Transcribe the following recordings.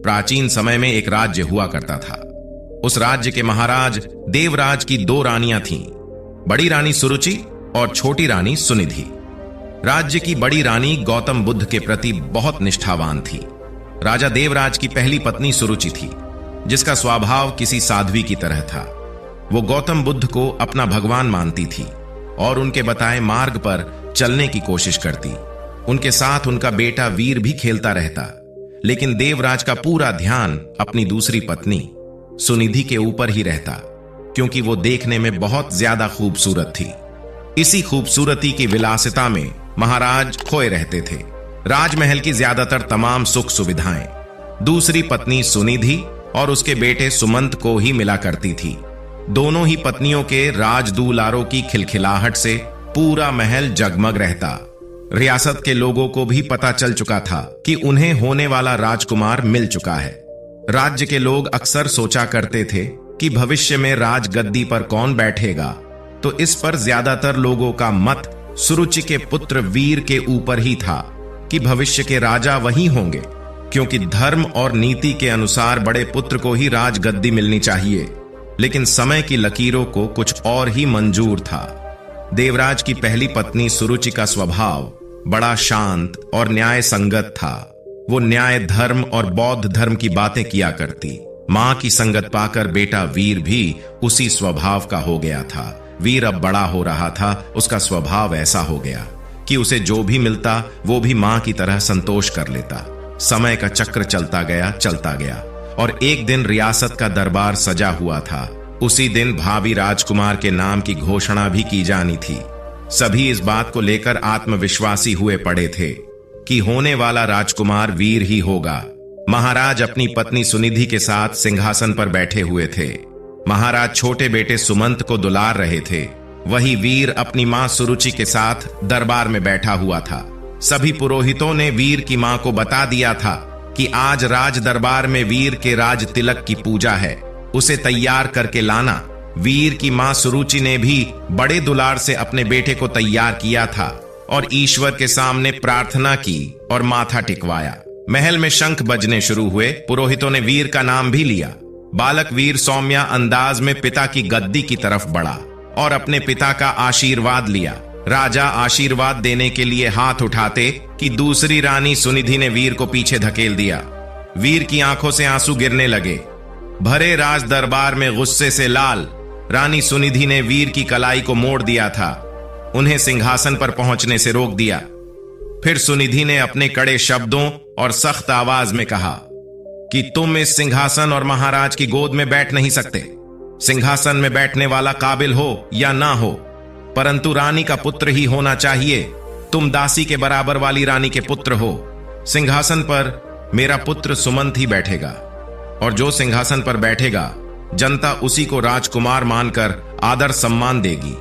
प्राचीन समय में एक राज्य हुआ करता था। उस राज्य के महाराज देवराज की 2 रानियां थीं, बड़ी रानी सुरुचि और छोटी रानी सुनिधि। राज्य की बड़ी रानी गौतम बुद्ध के प्रति बहुत निष्ठावान थी। राजा देवराज की पहली पत्नी सुरुचि थी, जिसका स्वभाव किसी साध्वी की तरह था। वो गौतम बुद्ध को अपना भगवान मानती थी और उनके बताए मार्ग पर चलने की कोशिश करती। उनके साथ उनका बेटा वीर भी खेलता रहता, लेकिन देवराज का पूरा ध्यान अपनी दूसरी पत्नी सुनिधि के ऊपर ही रहता, क्योंकि वो देखने में बहुत ज्यादा खूबसूरत थी। इसी खूबसूरती की विलासिता में महाराज खोए रहते थे। राजमहल की ज्यादातर तमाम सुख सुविधाएं दूसरी पत्नी सुनिधि और उसके बेटे सुमंत को ही मिला करती थी। दोनों ही पत्नियों के राजदुलारों की खिलखिलाहट से पूरा महल जगमग रहता। रियासत के लोगों को भी पता चल चुका था कि उन्हें होने वाला राजकुमार मिल चुका है। राज्य के लोग अक्सर सोचा करते थे कि भविष्य में राजगद्दी पर कौन बैठेगा, तो इस पर ज्यादातर लोगों का मत सुरुचि के पुत्र वीर के ऊपर ही था कि भविष्य के राजा वही होंगे, क्योंकि धर्म और नीति के अनुसार बड़े पुत्र को ही राजगद्दी मिलनी चाहिए। लेकिन समय की लकीरों को कुछ और ही मंजूर था। देवराज की पहली पत्नी सुरुचि का स्वभाव बड़ा शांत और न्याय संगत था। वो न्याय, धर्म और बौद्ध धर्म की बातें किया करती। मां की संगत पाकर बेटा वीर भी उसी स्वभाव का हो गया था। वीर अब बड़ा हो रहा था, उसका स्वभाव ऐसा हो गया कि उसे जो भी मिलता वो भी मां की तरह संतोष कर लेता। समय का चक्र चलता गया और एक दिन रियासत का दरबार सजा हुआ था। उसी दिन भावी राजकुमार के नाम की घोषणा भी की जानी थी। सभी इस बात को लेकर आत्मविश्वासी हुए पड़े थे कि होने वाला राजकुमार वीर ही होगा। महाराज अपनी पत्नी सुनिधि के साथ सिंहासन पर बैठे हुए थे। महाराज छोटे बेटे सुमंत को दुलार रहे थे। वही वीर अपनी मां सुरुचि के साथ दरबार में बैठा हुआ था। सभी पुरोहितों ने वीर की मां को बता दिया था कि आज राज दरबार में वीर के राज तिलक की पूजा है, उसे तैयार करके लाना। वीर की मां सुरुचि ने भी बड़े दुलार से अपने बेटे को तैयार किया था और ईश्वर के सामने प्रार्थना की और माथा टिकवाया। महल में शंख बजने शुरू हुए। पुरोहितों ने वीर का नाम भी लिया। बालक वीर सौम्या अंदाज में पिता की गद्दी की तरफ बढ़ा और अपने पिता का आशीर्वाद लिया। राजा आशीर्वाद देने के लिए हाथ उठाते कि दूसरी रानी सुनिधि ने वीर को पीछे धकेल दिया। वीर की आंखों से आंसू गिरने लगे। भरे राज दरबार में गुस्से से लाल रानी सुनिधि ने वीर की कलाई को मोड़ दिया था। उन्हें सिंहासन पर पहुंचने से रोक दिया। फिर सुनिधि ने अपने कड़े शब्दों और सख्त आवाज में कहा कि तुम इस सिंहासन और महाराज की गोद में बैठ नहीं सकते। सिंहासन में बैठने वाला काबिल हो या ना हो, परंतु रानी का पुत्र ही होना चाहिए। तुम दासी के बराबर वाली रानी के पुत्र हो। सिंहासन पर मेरा पुत्र सुमंत ही बैठेगा और जो सिंहासन पर बैठेगा जनता उसी को राजकुमार मानकर आदर सम्मान देगी।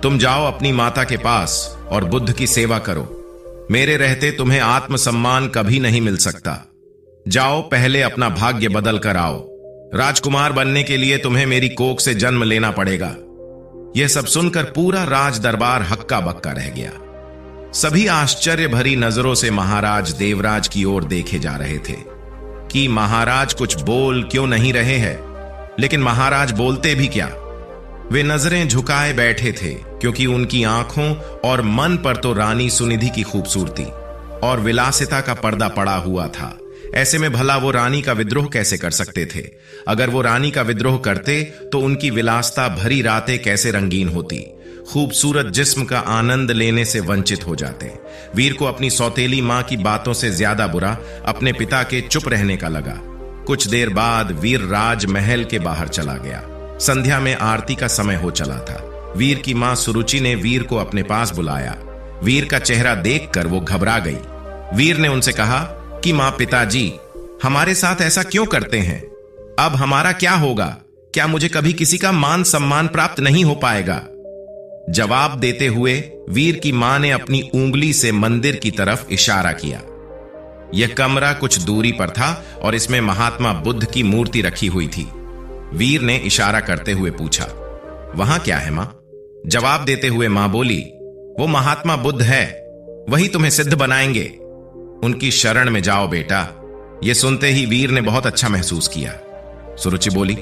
तुम जाओ अपनी माता के पास और बुद्ध की सेवा करो। मेरे रहते तुम्हें आत्मसम्मान कभी नहीं मिल सकता। जाओ, पहले अपना भाग्य बदल कर आओ। राजकुमार बनने के लिए तुम्हें मेरी कोख से जन्म लेना पड़ेगा। यह सब सुनकर पूरा राज दरबार हक्का बक्का रह गया। सभी आश्चर्य भरी नजरों से महाराज देवराज की ओर देखे जा रहे थे कि महाराज कुछ बोल क्यों नहीं रहे हैं। लेकिन महाराज बोलते भी क्या, वे नजरें झुकाए बैठे थे, क्योंकि उनकी आंखों और मन पर तो रानी सुनिधि की खूबसूरती और विलासिता का पर्दा पड़ा हुआ था। ऐसे में भला वो रानी का विद्रोह कैसे कर सकते थे? अगर वो रानी का विद्रोह करते तो उनकी विलासिता भरी रातें कैसे रंगीन होती। खूबसूरत जिस्म का आनंद लेने से वंचित हो जाते। वीर को अपनी सौतेली मां की बातों से ज्यादा बुरा अपने पिता के चुप रहने का लगा। कुछ देर बाद वीर राजमहल के बाहर चला गया। संध्या में आरती का समय हो चला था। वीर की मां सुरुचि ने वीर को अपने पास बुलाया। वीर का चेहरा देखकर वो घबरा गई। वीर ने उनसे कहा कि मां, पिताजी हमारे साथ ऐसा क्यों करते हैं? अब हमारा क्या होगा? क्या मुझे कभी किसी का मान सम्मान प्राप्त नहीं हो पाएगा? जवाब देते हुए वीर की मां ने अपनी उंगली से मंदिर की तरफ इशारा किया। यह कमरा कुछ दूरी पर था और इसमें महात्मा बुद्ध की मूर्ति रखी हुई थी। वीर ने इशारा करते हुए पूछा, वहां क्या है मां? जवाब देते हुए मां बोली, वो महात्मा बुद्ध है, वही तुम्हें सिद्ध बनाएंगे। उनकी शरण में जाओ बेटा। यह सुनते ही वीर ने बहुत अच्छा महसूस किया। सुरुचि बोली,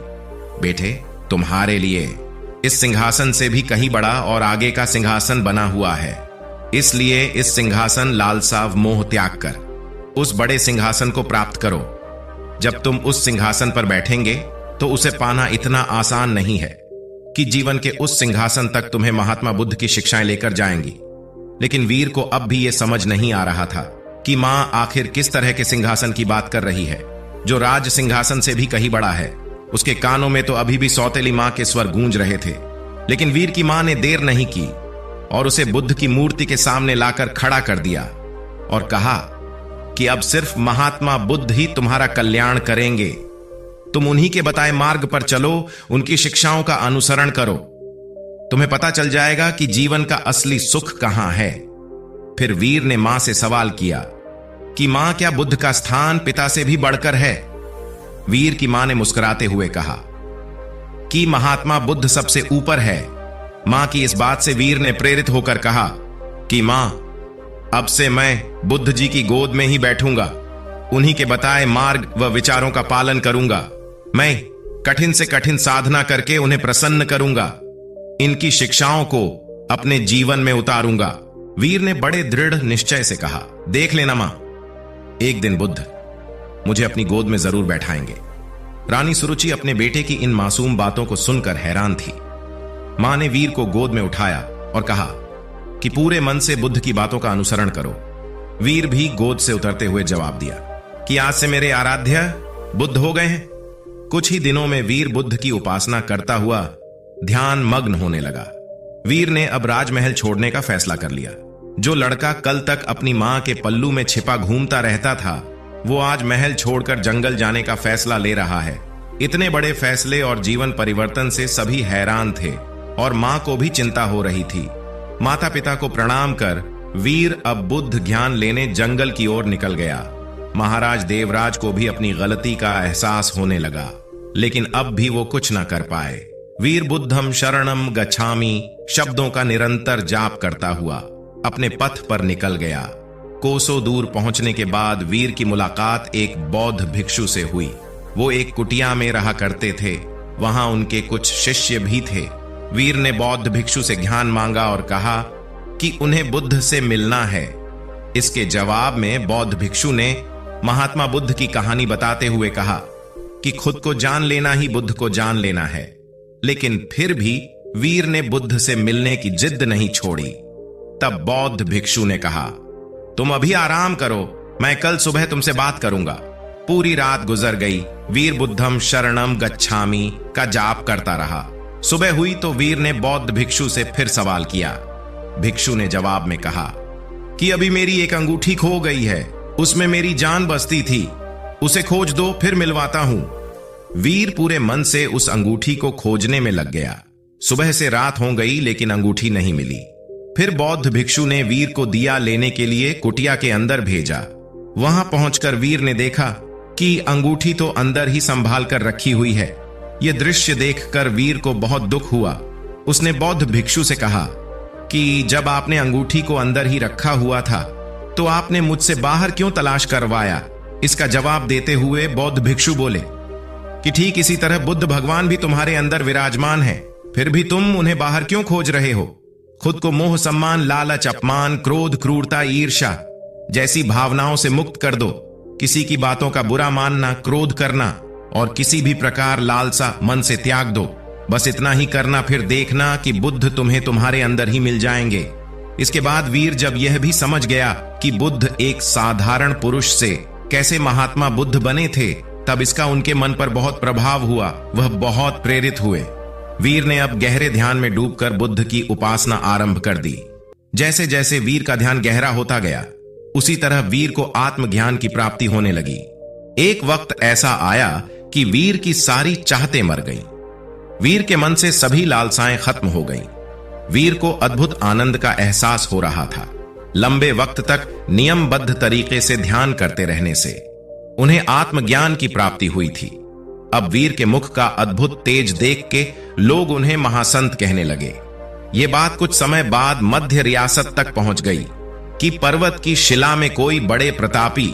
बेटे, तुम्हारे लिए इस सिंहासन से भी कहीं बड़ा और आगे का सिंहासन बना हुआ है। इसलिए इस सिंहासन लालसा मोह त्याग कर उस बड़े सिंहासन को प्राप्त करो। जब तुम उस सिंहासन पर बैठेंगे तो उसे पाना इतना आसान नहीं है कि जीवन के उस सिंहासन तक तुम्हें महात्मा बुद्ध की शिक्षाएं लेकर जाएंगी। लेकिन वीर को अब भी यह समझ नहीं आ रहा था कि मां आखिर किस तरह के सिंहासन की बात कर रही है, जो राज सिंहासन से भी कहीं बड़ा है। उसके कानों में तो अभी भी सौतेली मां के स्वर गूंज रहे थे। लेकिन वीर की मां ने देर नहीं की और उसे बुद्ध की मूर्ति के सामने लाकर खड़ा कर दिया और कहा कि अब सिर्फ महात्मा बुद्ध ही तुम्हारा कल्याण करेंगे। तुम उन्हीं के बताए मार्ग पर चलो, उनकी शिक्षाओं का अनुसरण करो। तुम्हें पता चल जाएगा कि जीवन का असली सुख कहां है। फिर वीर ने मां से सवाल किया कि मां, क्या बुद्ध का स्थान पिता से भी बढ़कर है? वीर की मां ने मुस्कुराते हुए कहा कि महात्मा बुद्ध सबसे ऊपर है। मां की इस बात से वीर ने प्रेरित होकर कहा कि मां, अब से मैं बुद्ध जी की गोद में ही बैठूंगा, उन्हीं के बताए मार्ग व विचारों का पालन करूंगा। मैं कठिन से कठिन साधना करके उन्हें प्रसन्न करूंगा, इनकी शिक्षाओं को अपने जीवन में उतारूंगा। वीर ने बड़े दृढ़ निश्चय से कहा, देख लेना मां, एक दिन बुद्ध मुझे अपनी गोद में जरूर बैठाएंगे। रानी सुरुचि अपने बेटे की इन मासूम बातों को सुनकर हैरान थी। मां ने वीर को गोद में उठाया और कहा कि पूरे मन से बुद्ध की बातों का अनुसरण करो। वीर भी गोद से उतरते हुए जवाब दिया कि आज से मेरे आराध्य बुद्ध हो गए हैं। कुछ ही दिनों में वीर बुद्ध की उपासना करता हुआ ध्यान मग्न होने लगा। वीर ने अब राजमहल छोड़ने का फैसला कर लिया। जो लड़का कल तक अपनी मां के पल्लू में छिपा घूमता रहता था, वो आज महल छोड़कर जंगल जाने का फैसला ले रहा है। इतने बड़े फैसले और जीवन परिवर्तन से सभी हैरान थे और मां को भी चिंता हो रही थी। माता पिता को प्रणाम कर वीर अब बुद्ध ज्ञान लेने जंगल की ओर निकल गया। महाराज देवराज को भी अपनी गलती का एहसास होने लगा, लेकिन अब भी वो कुछ न कर पाए। वीर बुद्धम शरणम गच्छामि शब्दों का निरंतर जाप करता हुआ अपने पथ पर निकल गया। कोसों दूर पहुंचने के बाद वीर की मुलाकात एक बौद्ध भिक्षु से हुई। वो एक कुटिया में रहा करते थे। वहां उनके कुछ शिष्य भी थे। वीर ने बौद्ध भिक्षु से ज्ञान मांगा और कहा कि उन्हें बुद्ध से मिलना है। इसके जवाब में बौद्ध भिक्षु ने महात्मा बुद्ध की कहानी बताते हुए कहा कि खुद को जान लेना ही बुद्ध को जान लेना है। लेकिन फिर भी वीर ने बुद्ध से मिलने की जिद नहीं छोड़ी। तब बौद्ध भिक्षु ने कहा, तुम अभी आराम करो, मैं कल सुबह तुमसे बात करूंगा। पूरी रात गुजर गई। वीर बुद्धम शरणम गच्छामि का जाप करता रहा। सुबह हुई तो वीर ने बौद्ध भिक्षु से फिर सवाल किया। भिक्षु ने जवाब में कहा कि अभी मेरी एक अंगूठी खो गई है, उसमें मेरी जान बसती थी, उसे खोज दो, फिर मिलवाता हूं। वीर पूरे मन से उस अंगूठी को खोजने में लग गया। सुबह से रात हो गई लेकिन अंगूठी नहीं मिली। फिर बौद्ध भिक्षु ने वीर को दिया लेने के लिए कुटिया के अंदर भेजा। वहां पहुंचकर वीर ने देखा कि अंगूठी तो अंदर ही संभाल कर रखी हुई है। यह दृश्य देखकर वीर को बहुत दुख हुआ। उसने बौद्ध भिक्षु से कहा कि जब आपने अंगूठी को अंदर ही रखा हुआ था तो आपने मुझसे बाहर क्यों तलाश करवाया? इसका जवाब देते हुए बौद्ध भिक्षु बोले कि ठीक इसी तरह बुद्ध भगवान भी तुम्हारे अंदर विराजमान है, फिर भी तुम उन्हें बाहर क्यों खोज रहे हो? खुद को मोह, सम्मान, लालच, अपमान, क्रोध, क्रूरता, ईर्ष्या जैसी भावनाओं से मुक्त कर दो। किसी की बातों का बुरा मानना, क्रोध करना और किसी भी प्रकार लालसा मन से त्याग दो। बस इतना ही करना, फिर देखना कि बुद्ध तुम्हें तुम्हारे अंदर ही मिल जाएंगे। इसके बाद वीर जब यह भी समझ गया कि बुद्ध एक साधारण पुरुष से कैसे महात्मा बुद्ध बने थे, तब इसका उनके मन पर बहुत प्रभाव हुआ। वह बहुत प्रेरित हुए। वीर ने अब गहरे ध्यान में डूबकर बुद्ध की उपासना आरंभ कर दी। जैसे जैसे वीर का ध्यान गहरा होता गया, उसी तरह वीर को आत्मज्ञान की प्राप्ति होने लगी। एक वक्त ऐसा आया कि वीर की सारी चाहतें मर गईं। वीर के मन से सभी लालसाएं खत्म हो गईं। वीर को अद्भुत आनंद का एहसास हो रहा था। लंबे वक्त तक नियमबद्ध तरीके से ध्यान करते रहने से उन्हें आत्मज्ञान की प्राप्ति हुई थी। अब वीर के मुख का अद्भुत तेज देख के लोग उन्हें महासंत कहने लगे। ये बात कुछ समय बाद मध्य रियासत तक पहुंच गई कि पर्वत की शिला में कोई बड़े प्रतापी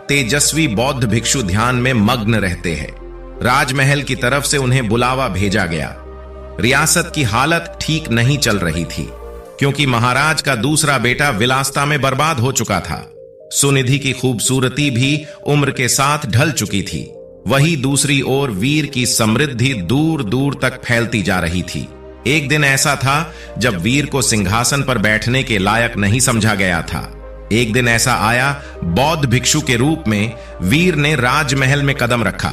तेजस्वी बौद्ध भिक्षु ध्यान में मग्न रहते हैं। राजमहल की तरफ से उन्हें बुलावा भेजा गया। रियासत की हालत ठीक नहीं चल रही थी, क्योंकि महाराज का दूसरा बेटा विलासिता में बर्बाद हो चुका था। सुनिधि की खूबसूरती भी उम्र के साथ ढल चुकी थी। वही दूसरी ओर वीर की समृद्धि दूर दूर तक फैलती जा रही थी। एक दिन ऐसा था जब वीर को सिंहासन पर बैठने के लायक नहीं समझा गया था। एक दिन ऐसा आया, बौद्ध भिक्षु के रूप में वीर ने राजमहल में कदम रखा।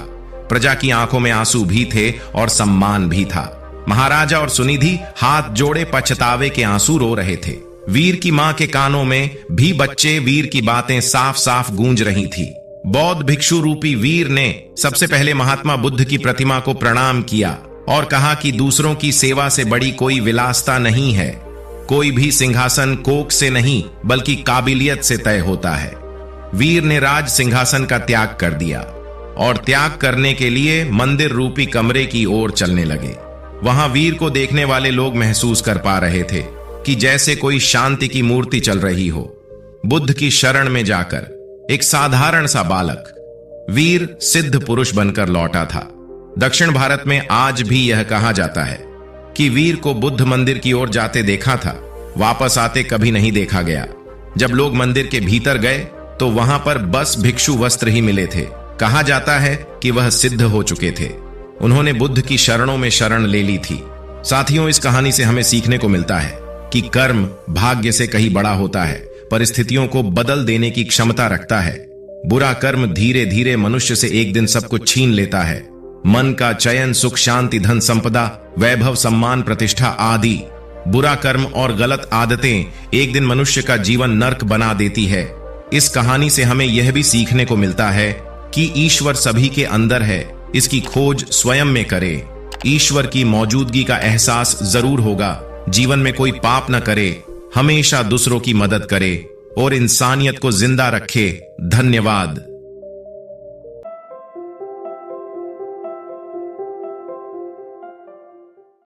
प्रजा की आंखों में आंसू भी थे और सम्मान भी था। महाराजा और सुनिधि हाथ जोड़े पछतावे के आंसू रो रहे थे। वीर की मां के कानों में भी बच्चे वीर की बातें साफ साफ गूंज रही थी। बौद्ध भिक्षु रूपी वीर ने सबसे पहले महात्मा बुद्ध की प्रतिमा को प्रणाम किया और कहा कि दूसरों की सेवा से बड़ी कोई विलासिता नहीं है। कोई भी सिंहासन कोख से नहीं बल्कि काबिलियत से तय होता है। वीर ने राज सिंहासन का त्याग कर दिया और त्याग करने के लिए मंदिर रूपी कमरे की ओर चलने लगे। वहां वीर को देखने वाले लोग महसूस कर पा रहे थे कि जैसे कोई शांति की मूर्ति चल रही हो। बुद्ध की शरण में जाकर एक साधारण सा बालक वीर सिद्ध पुरुष बनकर लौटा था। दक्षिण भारत में आज भी यह कहा जाता है कि वीर को बुद्ध मंदिर की ओर जाते देखा था, वापस आते कभी नहीं देखा गया। जब लोग मंदिर के भीतर गए तो वहां पर बस भिक्षु वस्त्र ही मिले थे। कहा जाता है कि वह सिद्ध हो चुके थे। उन्होंने बुद्ध की शरणों में शरण ले ली थी। साथियों, इस कहानी से हमें सीखने को मिलता है कि कर्म भाग्य से कहीं बड़ा होता है, परिस्थितियों को बदल देने की क्षमता रखता है। बुरा कर्म धीरे धीरे मनुष्य से एक दिन सब कुछ छीन लेता है। मन का चयन, सुख शांति, धन संपदा, वैभव, सम्मान, प्रतिष्ठा आदि। बुरा कर्म और गलत आदतें एक दिन मनुष्य का जीवन नर्क बना देती है। इस कहानी से हमें यह भी सीखने को मिलता है कि ईश्वर सभी के अंदर है, इसकी खोज स्वयं में करे। ईश्वर की मौजूदगी का एहसास जरूर होगा। जीवन में कोई पाप न करे, हमेशा दूसरों की मदद करे और इंसानियत को जिंदा रखे। धन्यवाद।